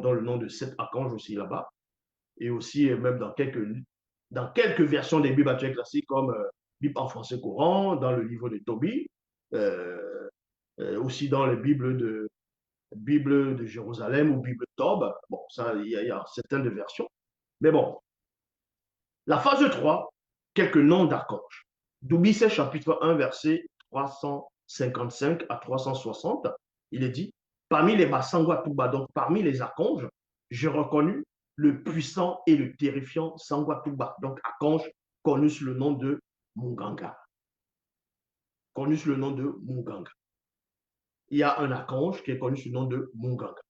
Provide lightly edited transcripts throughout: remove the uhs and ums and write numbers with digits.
donne le nom de 7 archanges aussi là-bas. Et aussi, même dans quelques versions des Bibles actuelles classiques, comme Bible en français courant, dans le livre de Tobie, euh, aussi dans les Bible de Jérusalem ou Bible Tob. Bon, ça, il y a certaines versions. Mais bon, la phase 3, quelques noms d'archanges. D'Oubissé, chapitre 1, verset 355 à 360, il est dit, parmi les Bassangwa Touba, donc parmi les archanges, j'ai reconnu le puissant et le terrifiant Sangwa Touba, donc archange connu sous le nom de Munganga. Connu sous le nom de Munganga. Il y a un archange qui est connu sous le nom de Munganga.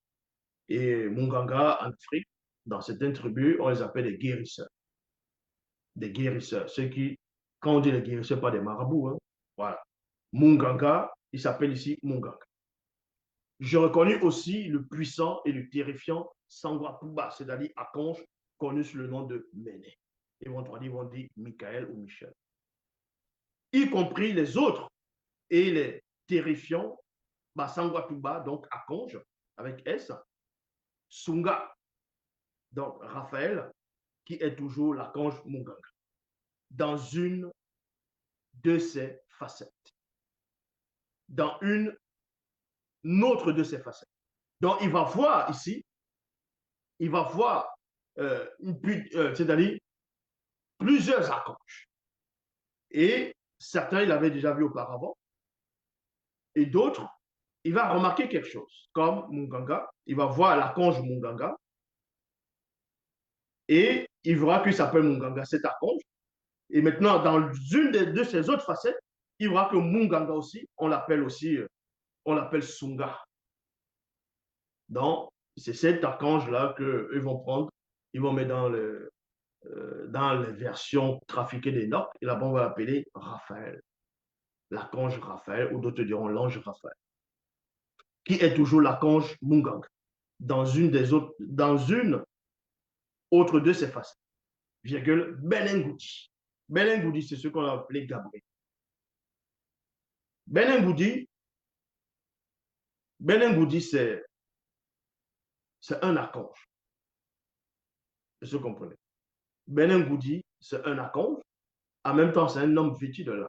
Et Munganga, en Afrique, dans certaines tribus, on les appelle les guérisseurs. Des guérisseurs. Ceux qui, quand on dit les guérisseurs, pas des marabouts. Hein. Voilà. Munganga, il s'appelle ici Munganga. Je reconnais aussi le puissant et le terrifiant Sangwa Puba, c'est-à-dire archange connu sous le nom de Méné. Ils vont dire Michael ou Michel. Y compris les autres et les terrifiants, Sangwa Puba, donc archange, avec S, Sunga, donc Raphaël, qui est toujours l'archange Munganga, dans une de ses facettes. Dans une autre de ses facettes. Donc, il va voir ici, il va voir, c'est-à-dire plusieurs archanges. Et certains, il avait déjà vu auparavant. Et d'autres, il va remarquer quelque chose, comme Munganga. Il va voir l'archange Munganga. Et il verra qu'il s'appelle Munganga, cet archange. Et maintenant, dans une de ses autres facettes, il verra que Munganga aussi, on l'appelle Sunga. Donc, c'est cet archange-là qu'ils vont prendre, ils vont mettre dans les versions trafiquées des notes, et là-bas, on va l'appeler Raphaël. L'archange Raphaël, ou d'autres diront l'ange Raphaël, qui est toujours l'archange Mungang, dans une autre de ses facettes. Virgule, Benengoudi. Benengoudi, c'est ce qu'on a appelé Gabriel. Benengoudi, c'est un archange. Vous comprenez? Benengoudi, c'est un archange. En même temps, c'est un homme vêtu de l'âme.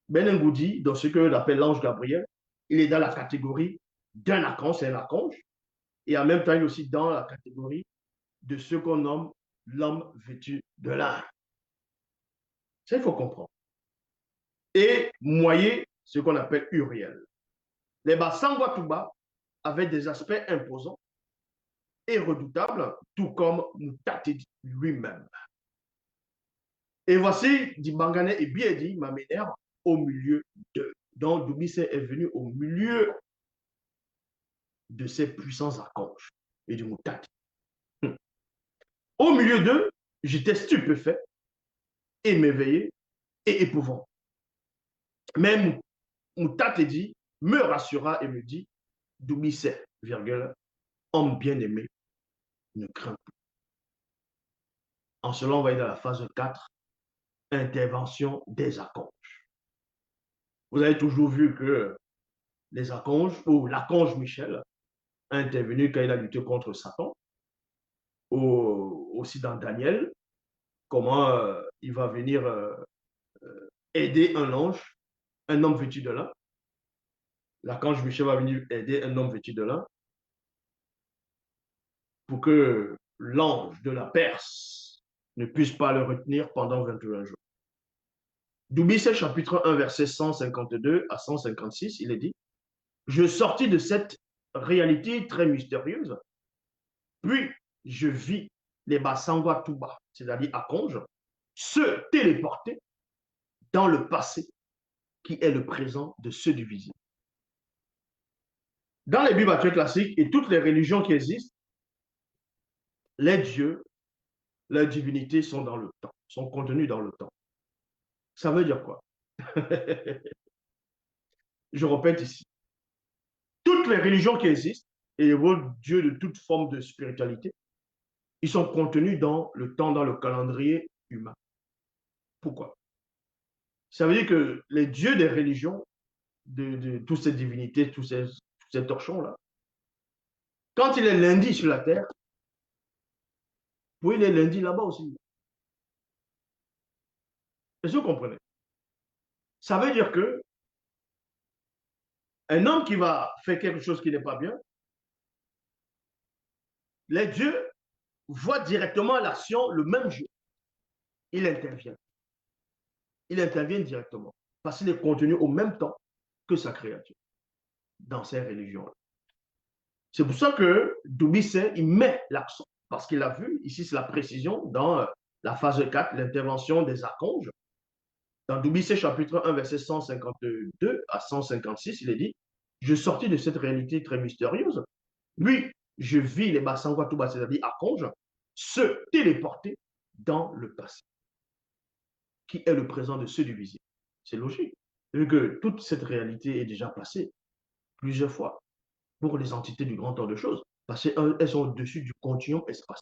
Benengoudi, dans ce que l'on appelle l'ange Gabriel, il est dans la catégorie d'un archange, c'est un archange. Et en même temps, il est aussi dans la catégorie de ce qu'on nomme l'homme vêtu de l'âme. Ça, il faut comprendre. Et Moyer, ce qu'on appelle Uriel. Les Bassangwa Touba avaient des aspects imposants et redoutables, tout comme Moutatedi lui-même. Et voici, dit Bangane et Biedi, ma mère, au milieu d'eux. Donc, Doubissé est venu au milieu de ces puissants archanges et du Moutati. Au milieu d'eux, j'étais stupéfait, émerveillé et épouvant. Mais Moutatedi me rassura et me dit, Doubissé, virgule, homme bien-aimé, ne crains pas. En cela, on va aller dans la phase 4, intervention des archanges. Vous avez toujours vu que les archanges, ou l'archange Michel, a intervenu quand il a lutté contre Satan, aussi dans Daniel, comment il va venir aider un ange, un homme vêtu de lin. L'archange Michel va venir aider un homme vêtu de lin pour que l'ange de la Perse ne puisse pas le retenir pendant 21 jours. Doubissé, chapitre 1, verset 152 à 156, il est dit, je sortis de cette réalité très mystérieuse, puis je vis les Bassangwa Touba, c'est-à-dire archanges, se téléporter dans le passé qui est le présent de ceux du visible. Dans les Bibles actuelles classiques et toutes les religions qui existent, les dieux, les divinités sont dans le temps, sont contenus dans le temps. Ça veut dire quoi? Je répète ici. Toutes les religions qui existent et les dieux de toute forme de spiritualité, ils sont contenus dans le temps, dans le calendrier humain. Pourquoi? Ça veut dire que les dieux des religions, de toutes ces divinités, tous ces torchons-là, Quand il est lundi sur la terre, oui, il est lundi là-bas aussi. Est-ce que vous comprenez? Ça veut dire que un homme qui va faire quelque chose qui n'est pas bien, les dieux voient directement l'action le même jour. Il intervient. Il intervient directement. Parce qu'il est contenu au même temps que sa créature dans ces religions-là. C'est pour ça que Doubicet, il met l'accent. Parce qu'il a vu, ici c'est la précision, dans la phase 4, l'intervention des archanges. Dans Doubicet chapitre 1, verset 152 à 156, il est dit, je sortis de cette réalité très mystérieuse. Oui, je vis les Bassangwa Touba, c'est-à-dire archanges, se téléporter dans le passé, qui est le présent de ceux du visible. C'est logique, vu que toute cette réalité est déjà passée plusieurs fois pour les entités du grand temps de choses, parce qu'elles sont au-dessus du continuum espace.